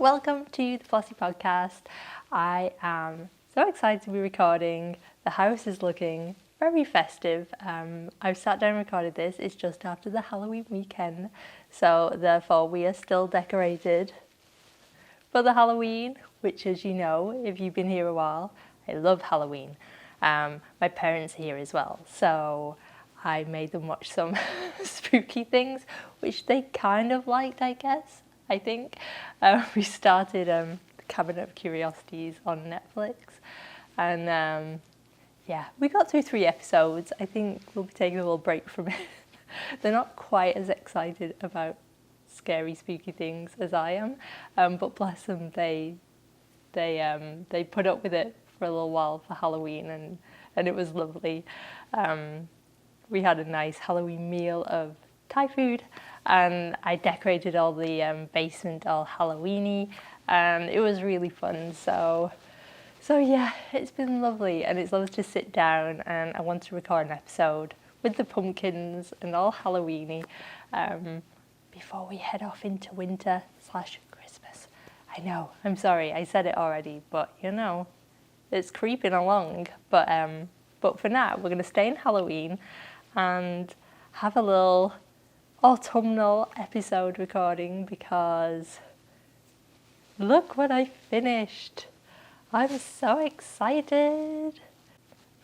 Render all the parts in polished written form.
welcome to the Flossy podcast. I am so excited to be recording. The house is looking very festive. I've sat down and recorded this. It's just after the Halloween weekend, so therefore we are still decorated for the Halloween, which, as you know, if you've been here a while, I love Halloween. My parents are here as well, so I made them watch some spooky things, which they kind of liked, I guess. I think we started the Cabinet of Curiosities on Netflix, and we got through 3 episodes. I think we'll be taking a little break from it. They're not quite as excited about scary, spooky things as I am, but bless them, they put up with it for a little while for Halloween, and it was lovely. We had a nice Halloween meal of Thai food, and I decorated all the basement all Halloweeny, and it was really fun. So yeah, it's been lovely, and it's lovely to sit down, and I want to record an episode with the pumpkins and all Halloweeny before we head off into winter/Christmas. I know, I'm sorry, I said it already, but you know, it's creeping along. But for now, we're going to stay in Halloween and have a little autumnal episode recording, because look what I finished. I'm so excited.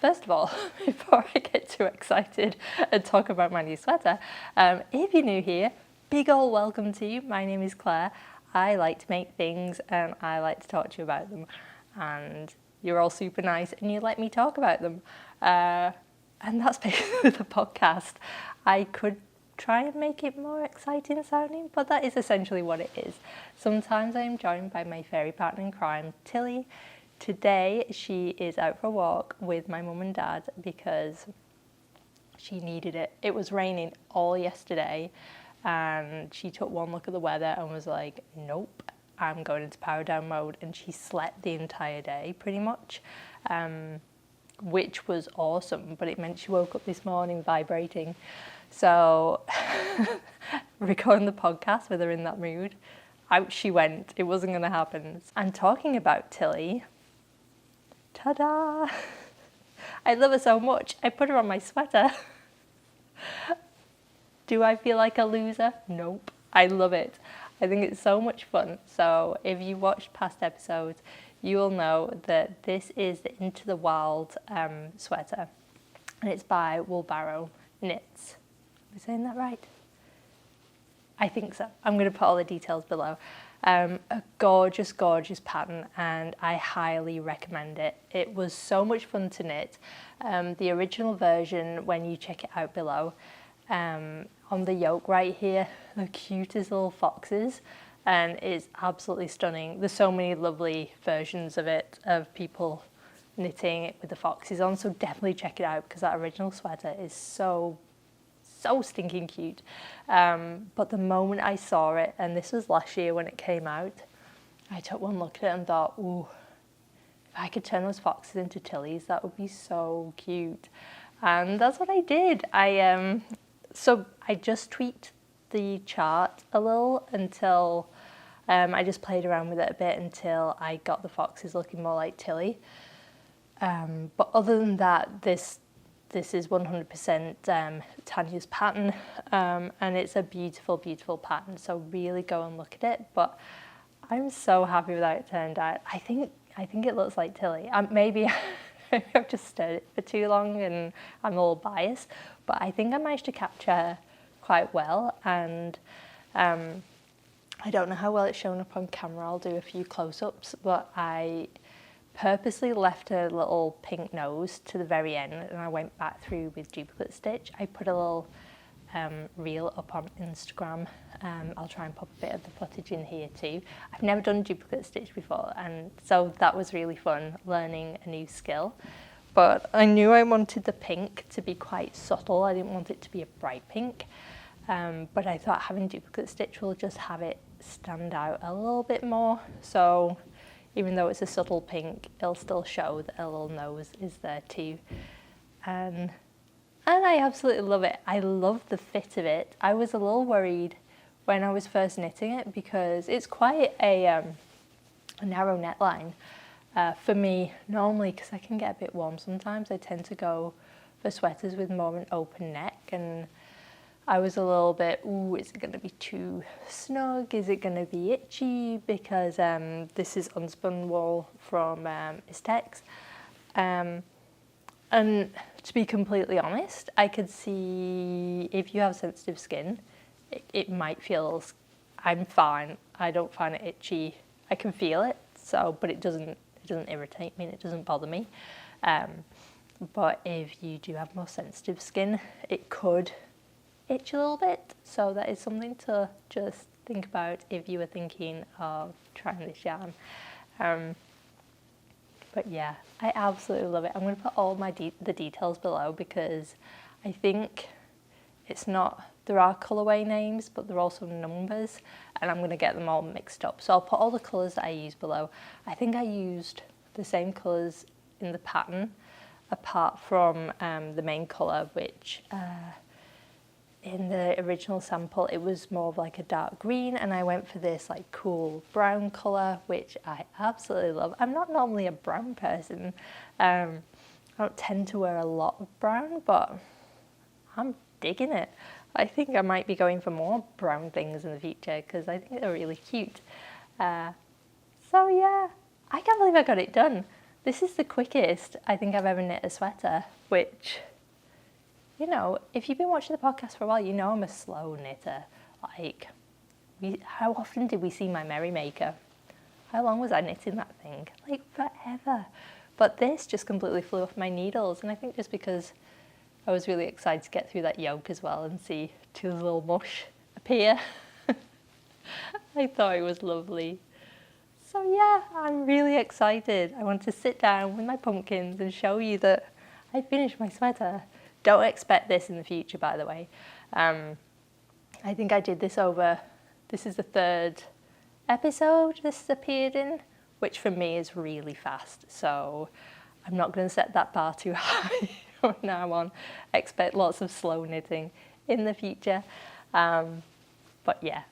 First of all, before I get too excited and talk about my new sweater, if you're new here, big ol' welcome to you. My name is Claire. I like to make things and I like to talk to you about them, and you're all super nice and you let me talk about them, and that's basically the podcast. I could try and make it more exciting sounding, but that is essentially what it is. Sometimes I am joined by my fairy partner in crime, Tilly. Today she is out for a walk with my mum and dad because she needed it. It was raining all yesterday, and she took one look at the weather and was like, nope, I'm going into power down mode, and she slept the entire day pretty much, which was awesome, but it meant she woke up this morning vibrating. So recording the podcast with her in that mood, out she went. It wasn't going to happen. And talking about Tilly, ta-da! I love her so much. I put her on my sweater. Do I feel like a loser? Nope. I love it. I think it's so much fun. So if you watched past episodes, you will know that this is the Into the Wild sweater, and it's by Woolbarrow Knits. Am I saying that right? I think so. I'm going to put all the details below. A gorgeous, gorgeous pattern, and I highly recommend it. It was so much fun to knit. The original version, when you check it out below, on the yoke right here, the cutest little foxes, and it's absolutely stunning. There's so many lovely versions of it, of people knitting it with the foxes on, so definitely check it out, because that original sweater is so stinking cute. But the moment I saw it, and this was last year when it came out, I took one look at it and thought, ooh, if I could turn those foxes into Tillies, that would be so cute. And that's what I did. So I just tweaked the chart a little until I just played around with it a bit until I got the foxes looking more like Tilly. But other than that, this is 100% Tanya's pattern, and it's a beautiful, beautiful pattern. So really go and look at it. But I'm so happy with how it turned out. I think it looks like Tilly. Maybe I've just stared at it for too long and I'm a little biased, but I think I managed to capture her quite well. And I don't know how well it's shown up on camera. I'll do a few close-ups, but I purposely left a little pink nose to the very end, and I went back through with duplicate stitch. I put a little reel up on Instagram. I'll try and pop a bit of the footage in here too. I've never done duplicate stitch before, and so that was really fun, learning a new skill. But I knew I wanted the pink to be quite subtle. I didn't want it to be a bright pink, but I thought having duplicate stitch will just have it stand out a little bit more. So even though it's a subtle pink, it'll still show that a little nose is there too. And I absolutely love it. I love the fit of it. I was a little worried when I was first knitting it because it's quite a a narrow neckline. For me, normally, because I can get a bit warm sometimes, I tend to go for sweaters with more of an open neck, and I was a little bit, ooh, is it going to be too snug? Is it going to be itchy? Because this is unspun wool from Istex. And to be completely honest, I could see if you have sensitive skin, it might feel, I'm fine. I don't find it itchy. I can feel it, so, but it doesn't irritate me and it doesn't bother me. But if you do have more sensitive skin, it could itch a little bit. So that is something to just think about if you were thinking of trying this yarn. But yeah, I absolutely love it. I'm going to put all my the details below because I think it's not, there are colourway names, but there are also numbers, and I'm going to get them all mixed up. So I'll put all the colours that I use below. I think I used the same colours in the pattern, apart from the main colour, which in the original sample it was more of like a dark green, and I went for this like cool brown colour, which I absolutely love. I'm not normally a brown person. I don't tend to wear a lot of brown, but I'm digging it. I think I might be going for more brown things in the future because I think they're really cute. So yeah, I can't believe I got it done. This is the quickest I think I've ever knit a sweater, which, you know, if you've been watching the podcast for a while, you know I'm a slow knitter. Like, how often did we see my Merrymaker? How long was I knitting that thing? Like, forever. But this just completely flew off my needles, and I think just because I was really excited to get through that yoke as well and see two little mush appear. I thought it was lovely. So yeah, I'm really excited. I want to sit down with my pumpkins and show you that I finished my sweater. Don't expect this in the future, by the way. I think I did this this is the 3rd episode this has appeared in, which for me is really fast. So I'm not going to set that bar too high from now on. Expect lots of slow knitting in the future. But yeah,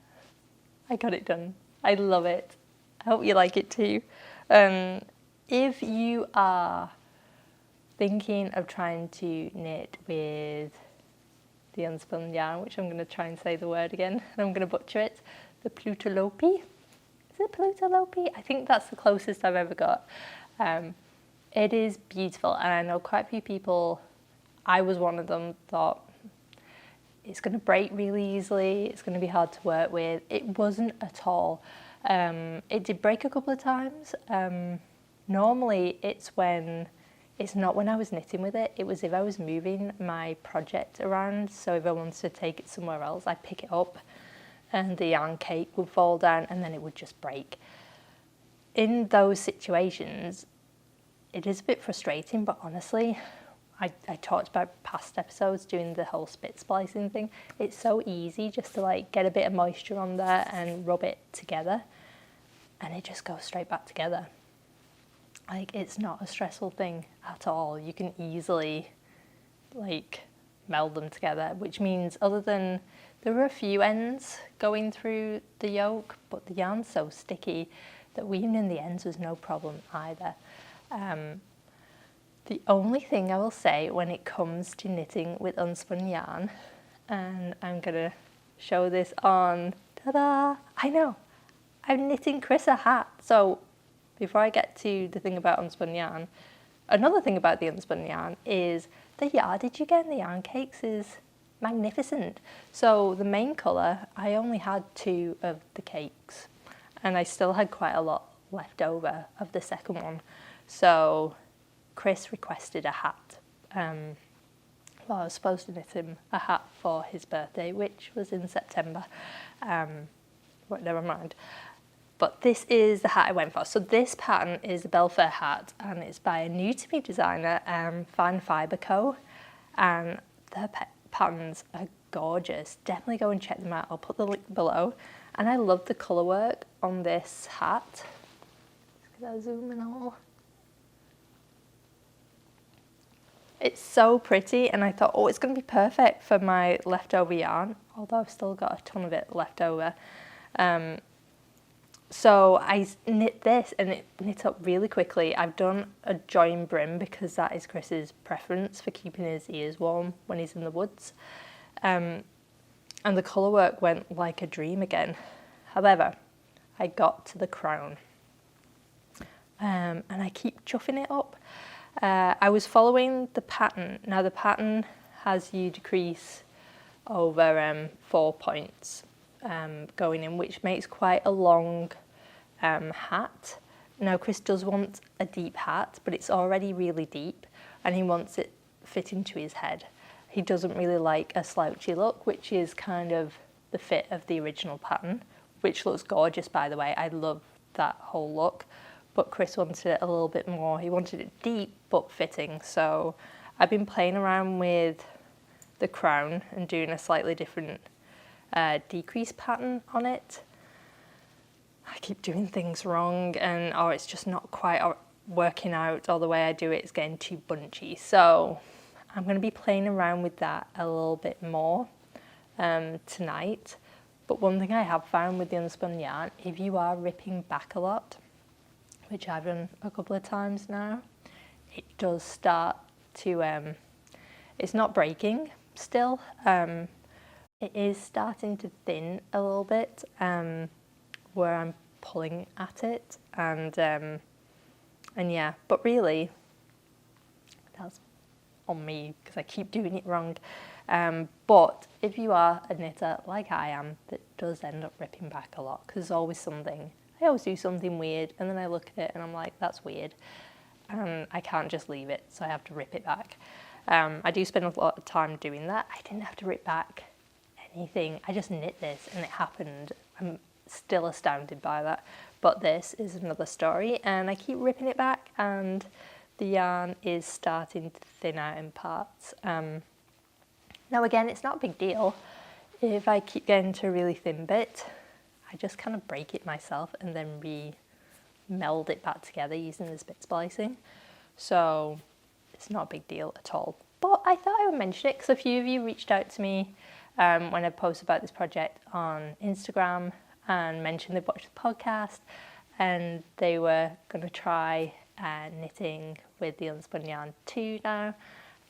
I got it done. I love it. I hope you like it too. If you are thinking of trying to knit with the unspun yarn, which I'm going to try and say the word again, and I'm going to butcher it, the Plutolope. Is it Plutolope? I think that's the closest I've ever got. It is beautiful, and I know quite a few people, I was one of them, thought it's going to break really easily, it's going to be hard to work with. It wasn't at all. It did break a couple of times. Normally it's not when I was knitting with it, it was if I was moving my project around. So if I wanted to take it somewhere else, I'd pick it up and the yarn cake would fall down and then it would just break. In those situations, it is a bit frustrating, but honestly, I talked about past episodes doing the whole spit splicing thing. It's so easy just to like get a bit of moisture on there and rub it together and it just goes straight back together. Like, it's not a stressful thing at all. You can easily like meld them together, which means other than there were a few ends going through the yoke, but the yarn's so sticky that weaving in the ends was no problem either. The only thing I will say when it comes to knitting with unspun yarn, and I'm going to show this on, ta-da, I know, I'm knitting Chris a hat. So before I get to the thing about unspun yarn, another thing about the unspun yarn is the yardage you get in the yarn cakes is magnificent. So the main colour, I only had 2 of the cakes and I still had quite a lot left over of the second one. So Chris requested a hat. Well, I was supposed to knit him a hat for his birthday, which was in September. Well, never mind. But this is the hat I went for. So this pattern is a Belfair hat, and it's by a new to me designer, Fan Fibre Co. And their patterns are gorgeous. Definitely go and check them out. I'll put the link below. And I love the colour work on this hat. Can I zoom in all? It's so pretty, and I thought, oh, it's going to be perfect for my leftover yarn, although I've still got a ton of it left over. So I knit this and it knit up really quickly. I've done a join brim because that is Chris's preference for keeping his ears warm when he's in the woods. And the colour work went like a dream again. However, I got to the crown and I keep chuffing it up. I was following the pattern. Now the pattern has you decrease over 4 points going in, which makes quite a long hat. Now Chris does want a deep hat, but it's already really deep and he wants it fitting to his head. He doesn't really like a slouchy look, which is kind of the fit of the original pattern, which looks gorgeous, by the way. I love that whole look, but Chris wanted it a little bit more. He wanted it deep but fitting. So I've been playing around with the crown and doing a slightly different decrease pattern on it. I keep doing things wrong and it's just not quite working out, or the way I do it is getting too bunchy. So I'm going to be playing around with that a little bit more tonight. But one thing I have found with the unspun yarn, if you are ripping back a lot, which I've done a couple of times now, it does start to, it's not breaking still, it is starting to thin a little bit where I'm pulling at it, and yeah, but really that's on me because I keep doing it wrong. But if you are a knitter like I am that does end up ripping back a lot, because there's always something, I always do something weird and then I look at it and I'm like, that's weird, and I can't just leave it, so I have to rip it back. I do spend a lot of time doing that. I didn't have to rip back anything, I just knit this and it happened. I'm still astounded by that, but this is another story, and I keep ripping it back and the yarn is starting to thin out in parts. Now again, it's not a big deal. If I keep getting to a really thin bit, I just kind of break it myself and then meld it back together using this bit splicing. So it's not a big deal at all. But I thought I would mention it because a few of you reached out to me when I posted about this project on Instagram and mentioned they'd watched the podcast and they were going to try knitting with the unspun yarn too now.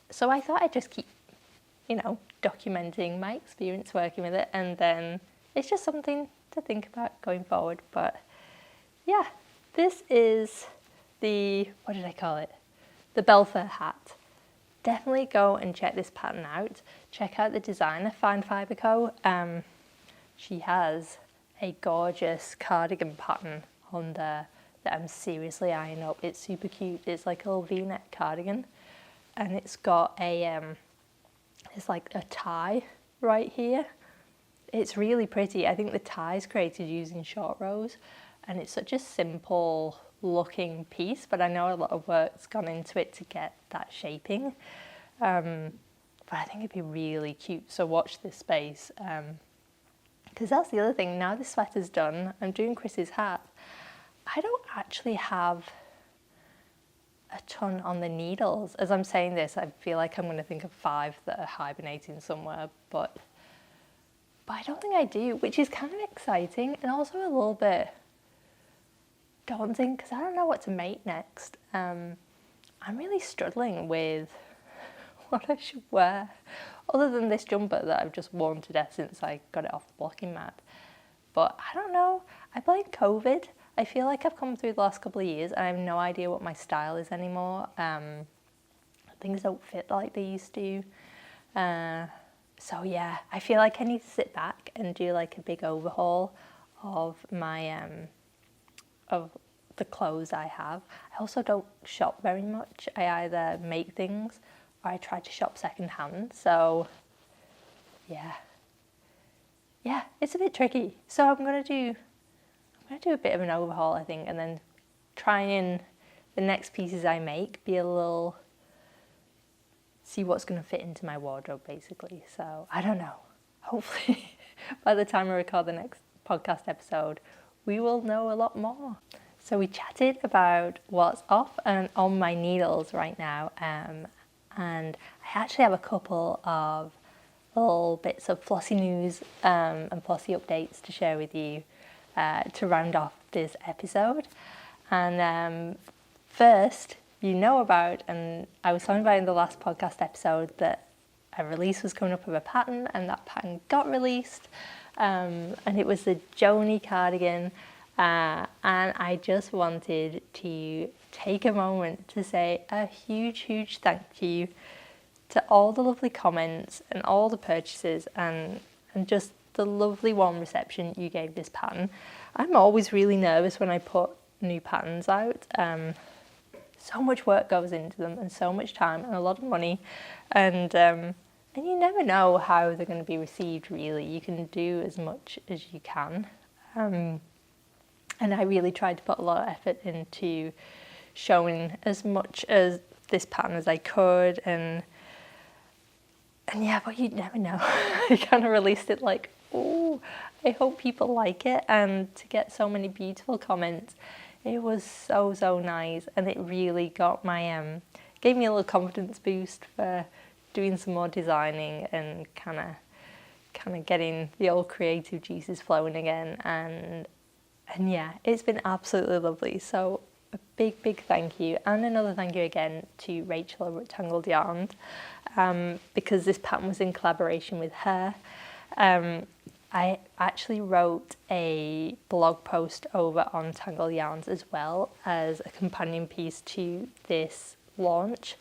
So I thought I'd just keep, documenting my experience working with it, and then it's just something to think about going forward. But yeah, this is the, what did I call it? The Belfer hat. Definitely go and check this pattern out. Check out the designer, Fine Fibre Co. She has a gorgeous cardigan pattern on there that I'm seriously eyeing up. It's super cute. It's like a little V-neck cardigan, and it's got a it's like a tie right here. It's really pretty. I think the tie is created using short rows, and it's such a simple looking piece, but I know a lot of work's gone into it to get that shaping. But I think it'd be really cute. So watch this space. Because that's the other thing, now the sweater's done, I'm doing Chris's hat, I don't actually have a ton on the needles. As I'm saying this, I feel like I'm going to think of 5 that are hibernating somewhere, but I don't think I do, which is kind of exciting and also a little bit daunting because I don't know what to make next. I'm really struggling with what I should wear, other than this jumper that I've just worn to death since I got it off the blocking mat. But I don't know, I blame COVID. I feel like I've come through the last couple of years and I have no idea what my style is anymore. Things don't fit like they used to. So yeah, I feel like I need to sit back and do like a big overhaul of my of the clothes I have. I also don't shop very much. I either make things or I try to shop secondhand. So yeah, it's a bit tricky. So I'm gonna do a bit of an overhaul, I think, and then try and the next pieces I make be a little, see what's going to fit into my wardrobe, basically. So I don't know. Hopefully by the time I record the next podcast episode, we will know a lot more. So we chatted about what's off and on my needles right now, and I actually have a couple of little bits of Flossy news and Flossy updates to share with you to round off this episode. And first, you know about, and I was talking about in the last podcast episode, that a release was coming up of a pattern, and that pattern got released, and it was the Joni cardigan, and I just wanted to take a moment to say a huge thank you to all the lovely comments and all the purchases and just the lovely warm reception you gave this pattern. I'm always really nervous when I put new patterns out. So much work goes into them, and so much time and a lot of money, and you never know how they're going to be received. Really, you can do as much as you can, and I really tried to put a lot of effort into showing as much as this pattern as I could, and yeah, but you never know. I kind of released it like, oh, I hope people like it, and to get so many beautiful comments, it was so nice, and it really got my gave me a little confidence boost for doing some more designing and kind of getting the old creative juices flowing again, and yeah, it's been absolutely lovely. So a big thank you, and another thank you again to Rachel over at Tangled Yarns, because this pattern was in collaboration with her. I actually wrote a blog post over on Tangled Yarns as well as a companion piece to this launch,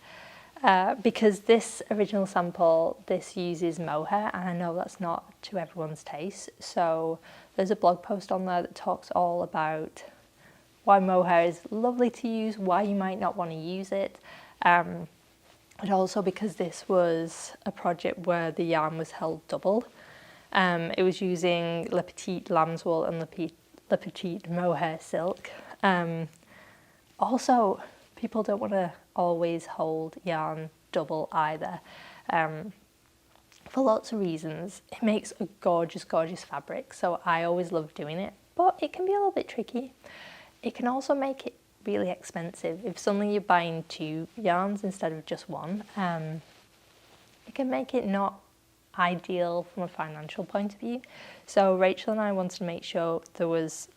because this original sample, this uses mohair, and I know that's not to everyone's taste. So there's a blog post on there that talks all about why mohair is lovely to use, why you might not want to use it, and also because this was a project where the yarn was held double. It was using Le Petit lambswool and Le Petit mohair silk. Also, people don't want to always hold yarn double either, for lots of reasons. It makes a gorgeous fabric, so I always love doing it, but it can be a little bit tricky. It can also make it really expensive. If suddenly you're buying 2 yarns instead of just 1, it can make it not ideal from a financial point of view. So Rachel and I wanted to make sure there was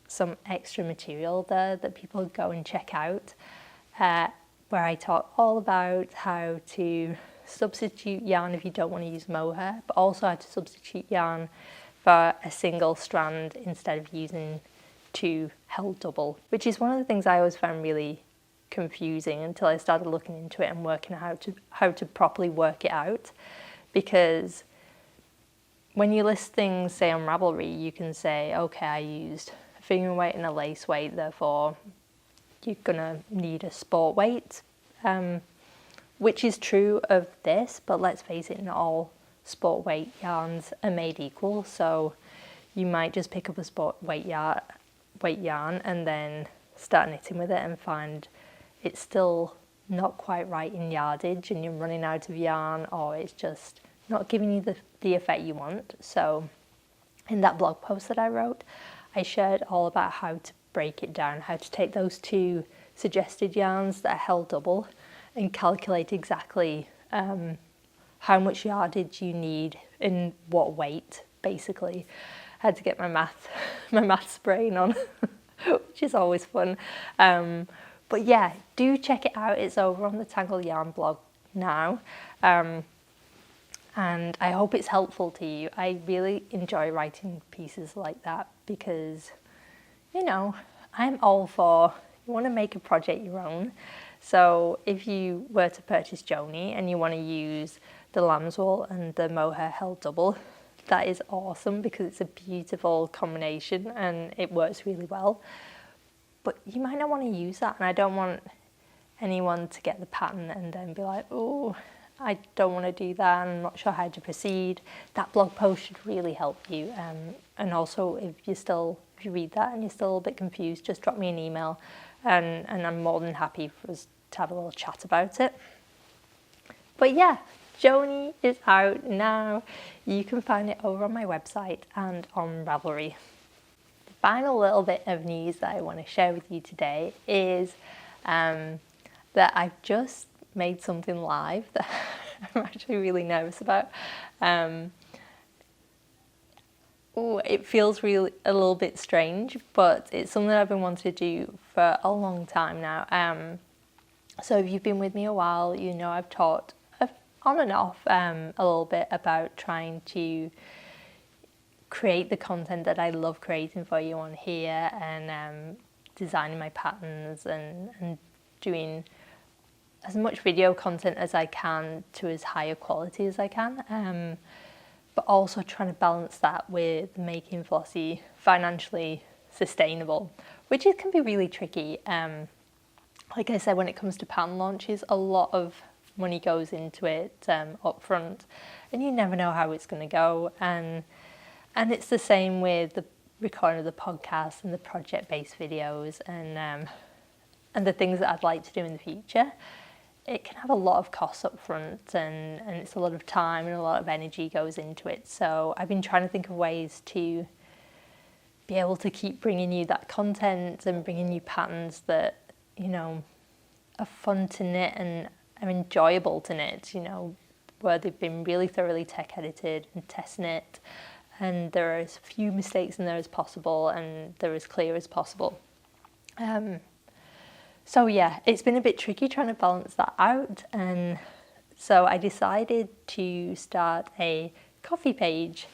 some extra material there that people could go and check out, where I talk all about how to substitute yarn if you don't want to use mohair, but also how to substitute yarn for a single strand instead of using 2 held double, which is one of the things I always found really confusing until I started looking into it and working out how to properly work it out. Because when you list things, say on Ravelry, you can say, okay, I used a fingering weight and a lace weight, therefore you're gonna need a sport weight, which is true of this, but let's face it, not all sport weight yarns are made equal. So you might just pick up a sport weight yarn and then start knitting with it and find it's still not quite right in yardage, and you're running out of yarn, or it's just not giving you the effect you want. So in that blog post that I wrote, I shared all about how to break it down, how to take those 2 suggested yarns that are held double and calculate exactly how much yardage you need in what weight, basically. I had to get my maths brain on, which is always fun. But yeah, do check it out. It's over on the Tangled Yarn blog now. And I hope it's helpful to you. I really enjoy writing pieces like that because, you know, I'm all for, you want to make a project your own. So if you were to purchase Joni and you want to use the lambswool and the mohair held double, that is awesome because it's a beautiful combination and it works really well. But you might not want to use that, and I don't want anyone to get the pattern and then be like, oh, I don't want to do that, I'm not sure how to proceed. That blog post should really help you. And also, if you read that and you're still a bit confused, just drop me an email, and I'm more than happy for us to have a little chat about it. But yeah, Joni is out now. You can find it over on my website and on Ravelry. The final little bit of news that I want to share with you today is that I've just made something live that I'm actually really nervous about. Oh, it feels really a little bit strange, but it's something I've been wanting to do for a long time now. So if you've been with me a while, you know I've talked on and off a little bit about trying to create the content that I love creating for you on here, and designing my patterns and doing as much video content as I can to as high a quality as I can. But also trying to balance that with making Flossy financially sustainable, which it can be really tricky. Like I said, when it comes to pattern launches, a lot of money goes into it up front, and you never know how it's going to go. And it's the same with the recording of the podcast and the project-based videos and the things that I'd like to do in the future. It can have a lot of costs up front, and it's a lot of time and a lot of energy goes into it. So I've been trying to think of ways to be able to keep bringing you that content and bringing you patterns that, you know, are fun to knit and are enjoyable to knit, you know, where they've been really thoroughly tech edited and test knit, and there are as few mistakes in there as possible and they're as clear as possible. So yeah, it's been a bit tricky trying to balance that out, and so I decided to start a coffee page.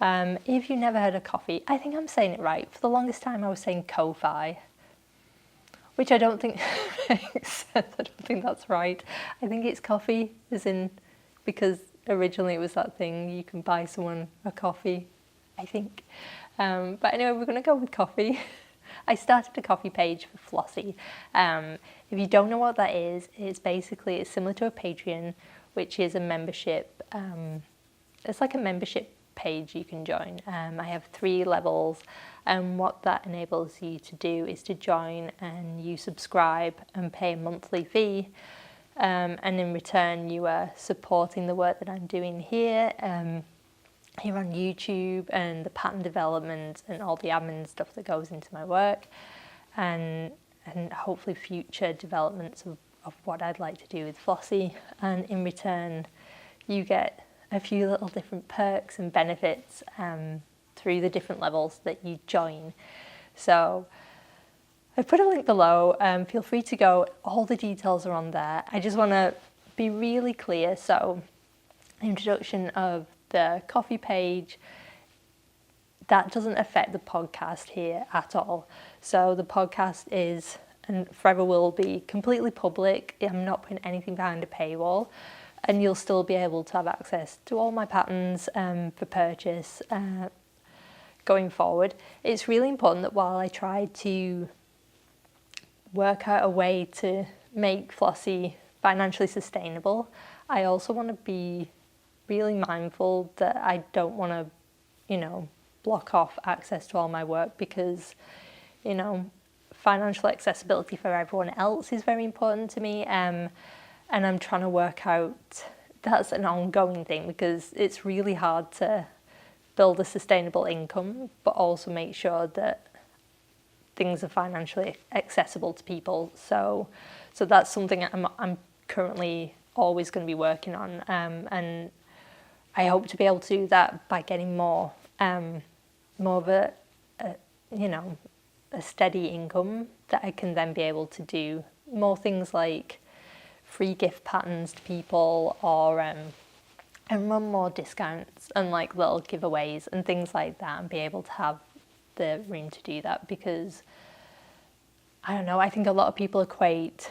If you've never heard of coffee, I think I'm saying it right. For the longest time I was saying Ko-Fi, which I don't think makes sense. I don't think that's right. I think it's coffee, as in, because originally it was that thing, you can buy someone a coffee, I think. But anyway, we're going to go with coffee. I started a coffee page for Flossy. If you don't know what that is, it's similar to a Patreon, which is a membership. It's like a membership page you can join. I have 3 levels, and what that enables you to do is to join and you subscribe and pay a monthly fee. And in return, you are supporting the work that I'm doing here on YouTube, and the pattern development and all the admin stuff that goes into my work, and hopefully future developments of what I'd like to do with Flossy. And in return, you get a few little different perks and benefits through the different levels that you join. So I've put a link below. Feel free to go. All the details are on there. I just want to be really clear. So, introduction of the coffee page, that doesn't affect the podcast here at all. So the podcast is, and forever will be, completely public. I'm not putting anything behind a paywall, and you'll still be able to have access to all my patterns for purchase going forward. It's really important that while I try to work out a way to make Flossy financially sustainable, I also want to be really mindful that I don't want to, you know, block off access to all my work, because, you know, financial accessibility for everyone else is very important to me, and I'm trying to work out, that's an ongoing thing, because it's really hard to build a sustainable income but also make sure that things are financially accessible to people. So that's something I'm currently always going to be working on, and I hope to be able to do that by getting more of a steady income that I can then be able to do more things like free gift patterns to people, or and run more discounts and like little giveaways and things like that, and be able to have the room to do that. Because I don't know, I think a lot of people equate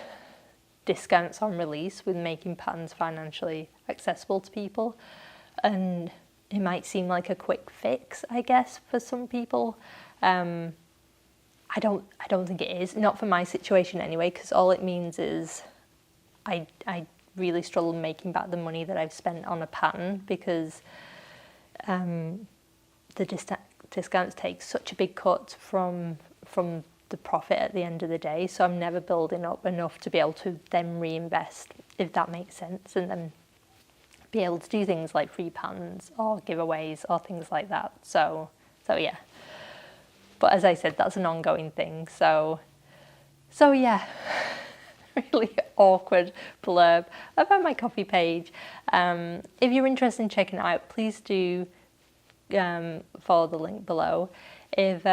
discounts on release with making patterns financially accessible to people, and it might seem like a quick fix, I guess, for some people. I don't think it is, not for my situation anyway, because all it means is I really struggle making back the money that I've spent on a pattern, because the discounts take such a big cut from the profit at the end of the day. So I'm never building up enough to be able to then reinvest, if that makes sense, and then be able to do things like free patterns or giveaways or things like that. So yeah. But as I said, that's an ongoing thing. So yeah, really awkward blurb about my coffee page. If you're interested in checking it out, please do follow the link below. If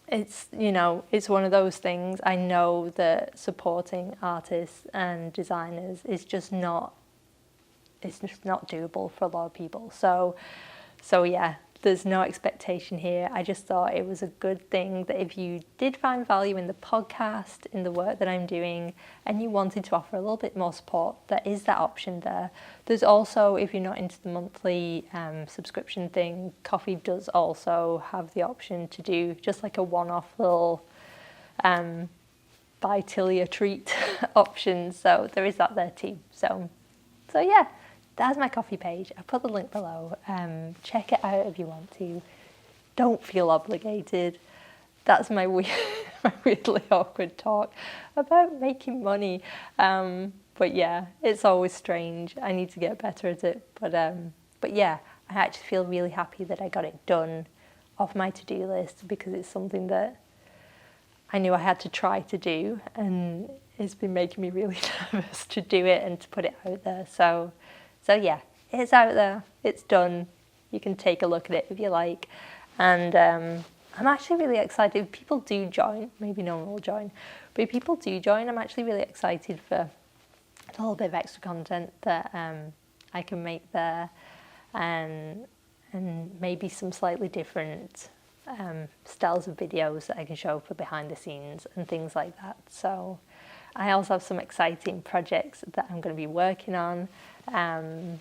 it's, you know, it's one of those things. I know that supporting artists and designers is just not, it's just not doable for a lot of people. So yeah, there's no expectation here. I just thought it was a good thing that if you did find value in the podcast, in the work that I'm doing, and you wanted to offer a little bit more support, there is that option there. There's also, if you're not into the monthly subscription thing, Coffee does also have the option to do just like a one-off little buy Tilia treat option. So there is that there too. So yeah. That's my Coffee page. I put the link below. Check it out if you want to. Don't feel obligated. That's my weirdly awkward talk about making money. But yeah, it's always strange. I need to get better at it. But yeah, I actually feel really happy that I got it done off my to-do list, because it's something that I knew I had to try to do, and it's been making me really nervous to do it and to put it out there. So yeah, it's out there, it's done. You can take a look at it if you like. And I'm actually really excited. If people do join, maybe no one will join, but if people do join, I'm actually really excited for a little bit of extra content that I can make there, and maybe some slightly different styles of videos that I can show for behind the scenes and things like that. So I also have some exciting projects that I'm going to be working on. I'm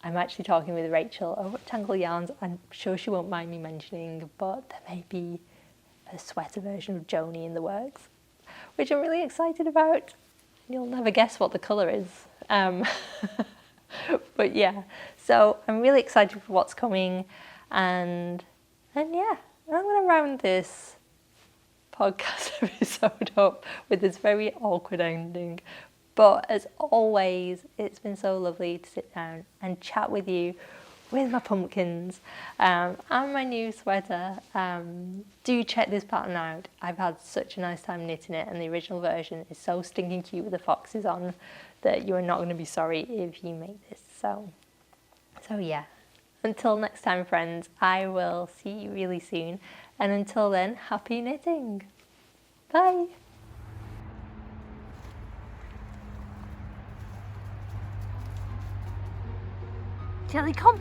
actually talking with Rachel over at Tangle Yarns. I'm sure she won't mind me mentioning, but there may be a sweater version of Joni in the works, which I'm really excited about. You'll never guess what the colour is. But yeah, so I'm really excited for what's coming, and yeah, I'm going to round this podcast episode up with this very awkward ending. But as always, it's been so lovely to sit down and chat with you with my pumpkins and my new sweater. Do check this pattern out. I've had such a nice time knitting it, and the original version is so stinking cute with the foxes on that you are not going to be sorry if you make this. So yeah, until next time, friends, I will see you really soon. And until then, happy knitting. Bye. Jelly, come.